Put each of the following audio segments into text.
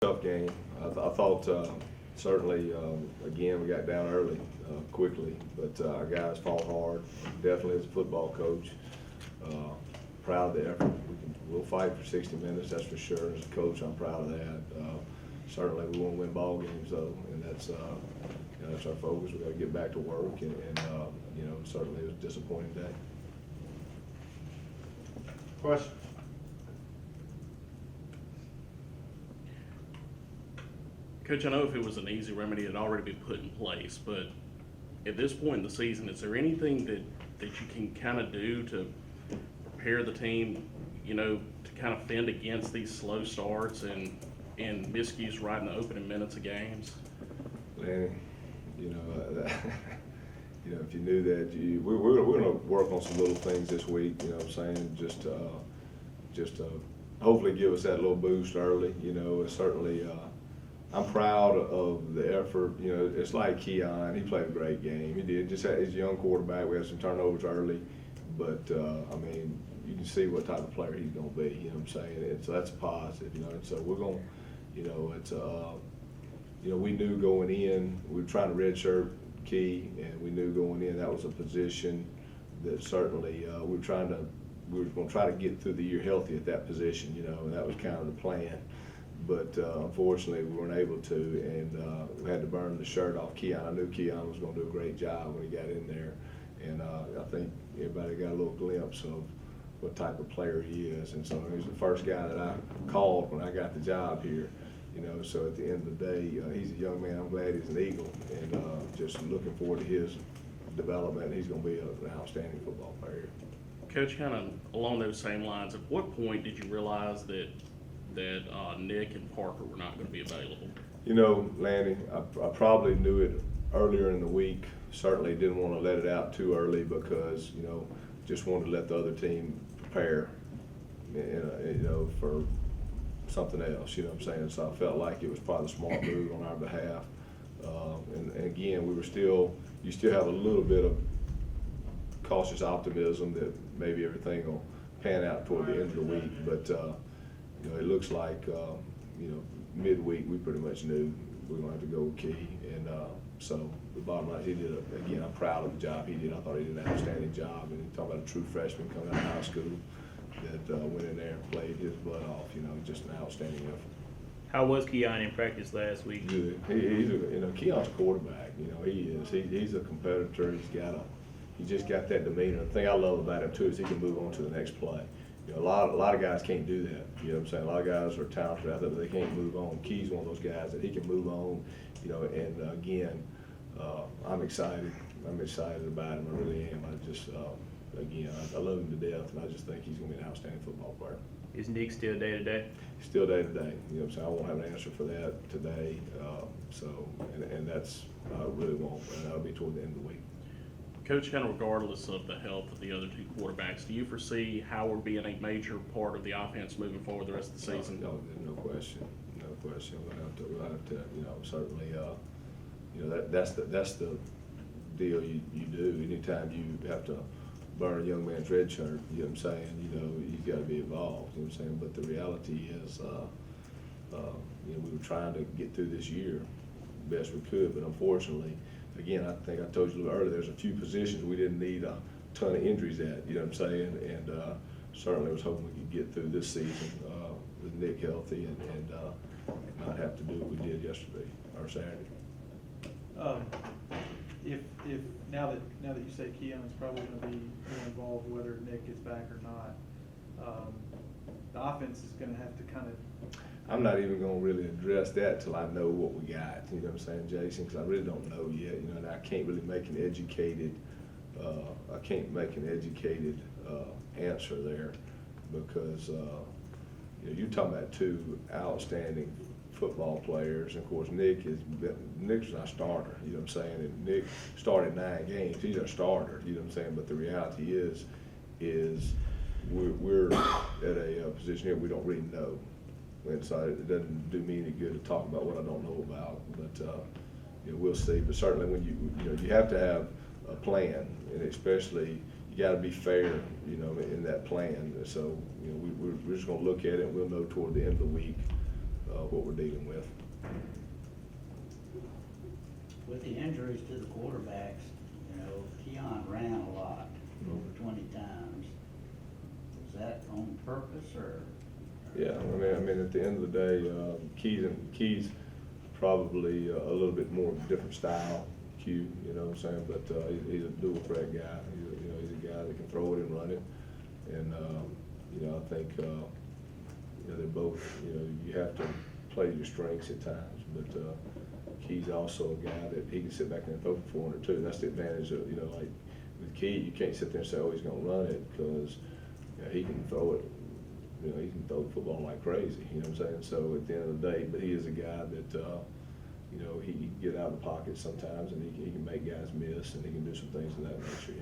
tough game. I thought certainly, again, we got down early quickly, but our guys fought hard. Definitely as a football coach, proud of the effort. We'll fight for 60 minutes, that's for sure. As a coach, I'm proud of that. Certainly, we want to win ball games, though, and that's that's our focus. We got to get back to work, and certainly it was a disappointing day. Question? Coach, I know if it was an easy remedy, it'd already been put in place, but at this point in the season, is there anything that you can kind of do to prepare the team, to kind of fend against these slow starts and miscues right in the opening minutes of games? Lanny, if you knew that, we're going to work on some little things this week. You know what I'm saying? Just hopefully give us that little boost early. Certainly, I'm proud of the effort. It's like Keon. He played a great game. He did. Just had his young quarterback. We had some turnovers early, but you can see what type of player he's going to be. You know what I'm saying? And so that's positive. And so we're going. We knew going in, we were trying to redshirt Key, and we knew going in that was a position that certainly we were going to try to get through the year healthy at that position, and that was kind of the plan. But unfortunately, we weren't able to, and we had to burn the shirt off Keon. I knew Keon was going to do a great job when he got in there, and I think everybody got a little glimpse of what type of player he is. And so he was the first guy that I called when I got the job here. So at the end of the day, he's a young man. I'm glad he's an Eagle, and just looking forward to his development. He's going to be an outstanding football player. Coach, kind of along those same lines, at what point did you realize that Nick and Parker were not going to be available? Lanny, I probably knew it earlier in the week. Certainly didn't want to let it out too early because, just wanted to let the other team prepare, for something else, you know what I'm saying? So I felt like it was probably a smart move on our behalf. And again, you still have a little bit of cautious optimism that maybe everything will pan out toward the end of the week. But, it looks like, midweek we pretty much knew we were going to have to go with Key. And so the bottom line, again, I'm proud of the job he did. I thought he did an outstanding job. And you talk about a true freshman coming out of high school that went in there and played his butt off, just an outstanding effort. How was Keon in practice last week? Good. Keon's a quarterback. He is. He's a competitor. He just got that demeanor. The thing I love about him too is he can move on to the next play. A lot of guys can't do that. You know what I'm saying? A lot of guys are talented out there, but they can't move on. Key's one of those guys that he can move on. And again, I'm excited. I'm excited about him. I really am. I love him to death, and I just think he's going to be an outstanding football player. Is Nick still day-to-day? Still day-to-day. You know what I'm saying? I won't have an answer for that today. And that's, I really won't, and that'll be toward the end of the week. Coach, kind of regardless of the health of the other two quarterbacks, do you foresee Howard being a major part of the offense moving forward the rest of the season? No question. We'll have to certainly, that's the deal you do. Anytime you have to burn a young man's red shirt, you know what I'm saying, he's got to be involved, you know what I'm saying? But the reality is, we were trying to get through this year best we could, but unfortunately, again, I think I told you a little earlier, there's a few positions we didn't need a ton of injuries at, you know what I'm saying? And certainly was hoping we could get through this season with Nick healthy and not have to do what we did yesterday or Saturday. If now that you say Keon's probably going to be more involved, whether Nick gets back or not, the offense is going to have to kind of. I'm not even going to really address that till I know what we got. You know what I'm saying, Jason? Because I really don't know yet. And I can't really make an educated. Answer there because you're talking about two outstanding football players. And of course, Nick's our starter. You know what I'm saying? And Nick started 9 games. He's our starter. You know what I'm saying? But the reality is we're at a position here we don't really know. And so it doesn't do me any good to talk about what I don't know about. But we'll see. But certainly when you have to have a plan, and especially you got to be fair, in that plan. So we're just going to look at it, and we'll know toward the end of the week what we're dealing with. With the injuries to the quarterbacks, you know, Keon ran a lot, over 20 times. Was that on purpose or? Yeah, I mean, at the end of the day, Key's probably a little bit more different style, Q, you know what I'm saying? But he's a dual threat guy. He's a guy that can throw it and run it. And I think they're both. You have to play your strengths at times. But Key's also a guy that he can sit back there and throw for 400 too. That's the advantage of like with Key, you can't sit there and say, oh, he's going to run it because he can throw it. He can throw the football like crazy, you know what I'm saying? So at the end of the day, but he is a guy that, he can get out of the pocket sometimes and he can make guys miss and he can do some things of that nature,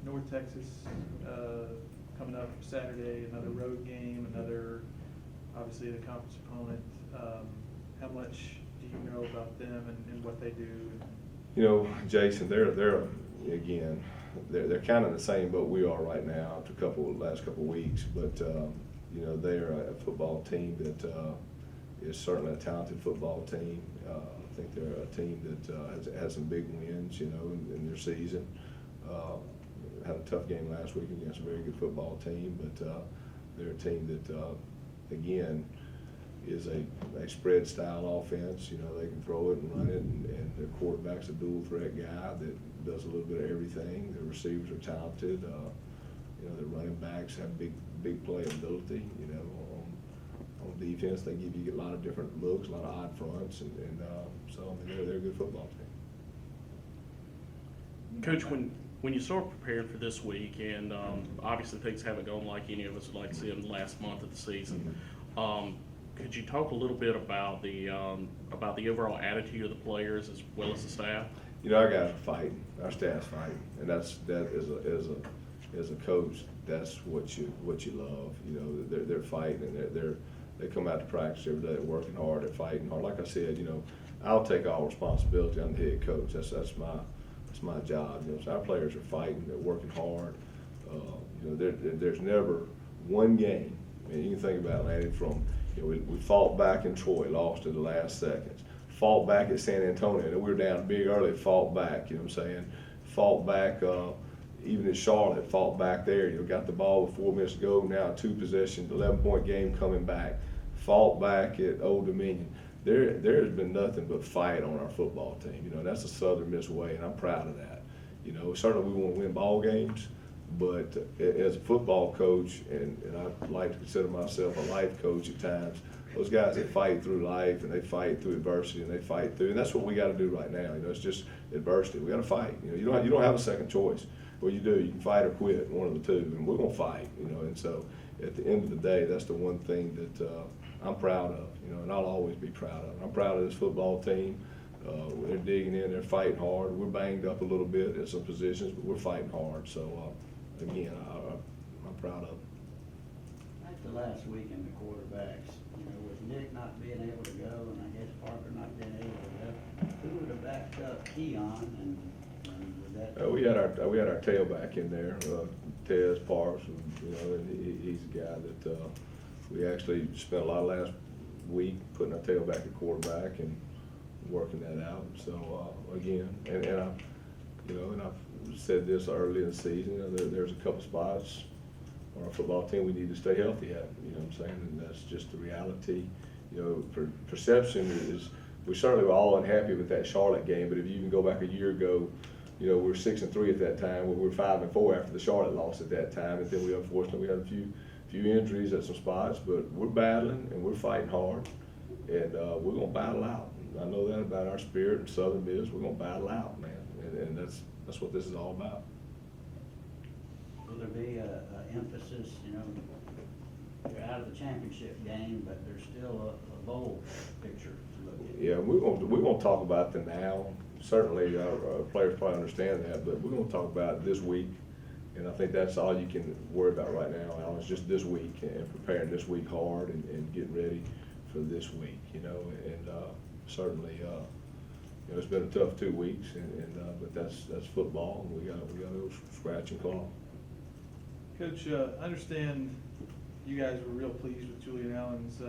North Texas, coming up Saturday, another road game, another, obviously the conference opponent. How much do you know about them and what they do? Jason, they're again, they're kind of the same boat we are right now after last couple weeks, but they're a football team that is certainly a talented football team. I think they're a team that has some big wins, in their season. Had a tough game last week against a very good football team, but they're a team that again is a spread style offense. They can throw it and run it, and their quarterback's a dual threat guy that does a little bit of everything. Their receivers are talented. Their running backs have big playability. On defense, they give you a lot of different looks, a lot of odd fronts, and so I mean, they're a good football team. Coach, when you start preparing for this week, and obviously things haven't gone like any of us would like to see in the last month of the season, could you talk a little bit about the overall attitude of the players as well as the staff? Our guys are fighting. Our staff's fighting, and that as a coach, that's what you love. They're fighting, and they come out to practice every day. They're working hard. They're fighting hard. Like I said, I'll take all responsibility. I'm the head coach. That's my job. So our players are fighting. They're working hard. There's never one game. I mean, you can think about it, Lanny, from we fought back in Troy, lost in the last seconds. Fought back at San Antonio, and we were down big early. Fought back. You know what I'm saying? Fought back. Even at Charlotte, fought back there. Got the ball with 4 minutes to go. Now 2 possessions, 11-point game coming back. Fought back at Old Dominion. There has been nothing but fight on our football team. That's the Southern Miss way, and I'm proud of that. Certainly we want to win ball games, but as a football coach, and I like to consider myself a life coach at times, those guys that fight through life and they fight through adversity and they fight through, and that's what we got to do right now. It's just adversity. We got to fight. You don't have a second choice. Well, you do. You can fight or quit, one of the two, and we're gonna fight. And so at the end of the day, that's the one thing that I'm proud of. And I'll always be proud of. I'm proud of this football team. They're digging in. They're fighting hard. We're banged up a little bit in some positions, but we're fighting hard. So again, I'm proud of them. Like the last week in the quarterbacks, with Nick not being able to go, and I guess Parker not being able to go, who would have backed up Keon and would that? We had our tailback in there, Tez Parks, and he's a guy that we actually spent a lot of last week putting our tailback at quarterback and working that out. So again, and I've said this early in the season. There's a couple spots on our football team we need to stay healthy at. You know what I'm saying? And that's just the reality. Perception is we certainly were all unhappy with that Charlotte game. But if you even go back a year ago, we were 6-3 at that time. We were 5-4 after the Charlotte loss at that time, and then we unfortunately had a few injuries at some spots. But we're battling and we're fighting hard, and we're gonna battle out. I know that about our spirit in Southern Miss. We're gonna battle out, man, and that's what this is all about. Will there be a emphasis? You're out of the championship game, but there's still a bowl picture to look at. Yeah, we're gonna talk about the now. Certainly, our players probably understand that, but we're gonna talk about this week, and I think that's all you can worry about right now, Alan. It's just this week and preparing this week hard and getting ready for this week. And certainly, it's been a tough 2 weeks, but that's football, and we got to go scratch and claw. Coach, I understand you guys were real pleased with Julian Allen's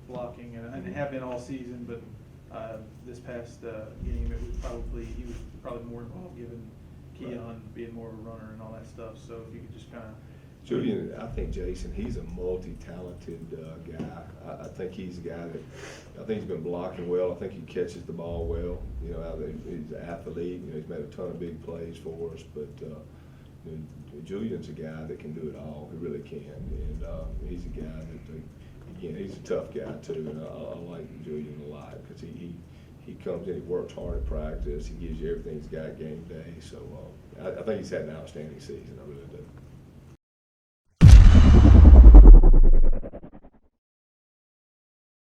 blocking, and have been all season, but this past game, he was probably more involved, given Keon being more of a runner and all that stuff. So if you could just kind of. Julian, I think Jason, he's a multi-talented guy. I think he's a guy that, I think he's been blocking well. I think he catches the ball well. You know, he's an athlete. You know, he's made a ton of big plays for us. But you know, Julian's a guy that can do it all. He really can. And he's a guy that, again, he's a tough guy too. And I like Julian a lot because he comes in, he works hard at practice. He gives you everything he's got game day. So I think he's had an outstanding season. I really do.